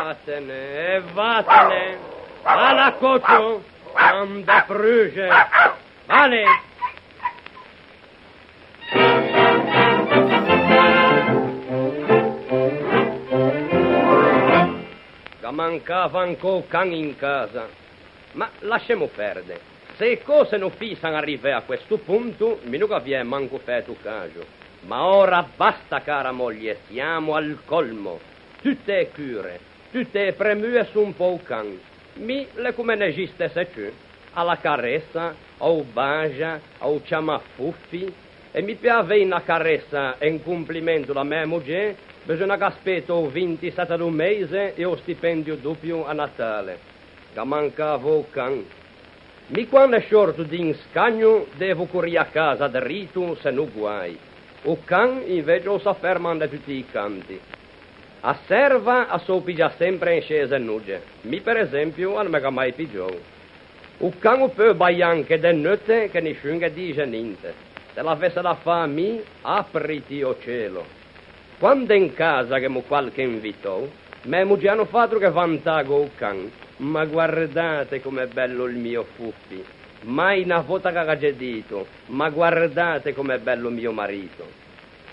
Vattene. Alla coccio. Anda fruge. Vale. Mancava ancora can in casa. Ma lasciamo perdere. Se cose non fissano arrivare a questo punto, mi non avviene manco fatto caso. Ma ora basta, cara moglie, siamo al colmo. Tutte cure, tutte premue su un po' can. Mi le come ne esiste se c'è. Alla carezza, o bagia, o ciamafuffi. E mi piace una carezza in complimento la mia moglie. Bisogna che aspetto 27 d'un mese e ho stipendio doppio a Natale. Che mancavo can. Mi quando è sciorto di inscagno devo correre a casa dritto se non guai. O can invece lo s'afferma da tutti i canti. A serva a so pigia sempre in scesa e nuge. Mi per esempio non mi ha mai pigiato. O can può baiare anche de notte che nessuno dice niente. Se l'avesse da fare a me, apriti o cielo. Quando in casa che mo qualche invitò, me moglie hanno fatto che vantago o can. Ma guardate com'è bello il mio Fuffi. Mai una volta che ha dito, ma guardate com'è bello mio marito.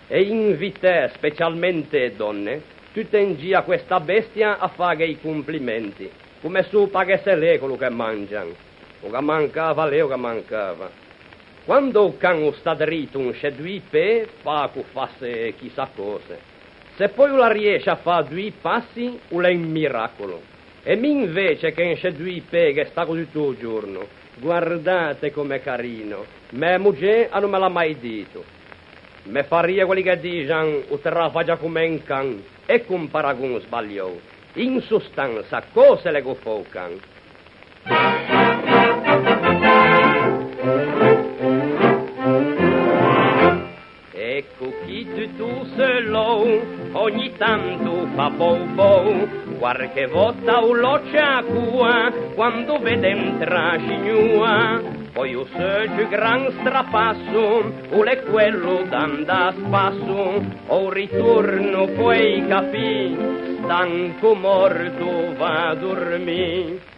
E invité, specialmente donne, tutte in giro questa bestia a fare i complimenti, come su pagasse lei quello che mangiano. O che mancava lei o che mancava. Quando il can sta dritto un c'è due pe, fa che fasse chissà cosa. Se poi la riesce a fare due passi, è un miracolo. E mi invece che c'è due pe che sta così tutto il giorno, guardate com'è carino. Mia moglie non me l'ha mai detto. Me faria quelli che dicono, o te la faccia come un can. E con paragone sbagliò. In sostanza, cosa le go fa il can? Ecco chi tu solo ogni tanto fa bobo, qualche volta un loccia cua quando vede entra scignua, poi un più gran strapasso, o è quello d'anda a spasso, o ritorno poi capì, stanco morto va a dormire.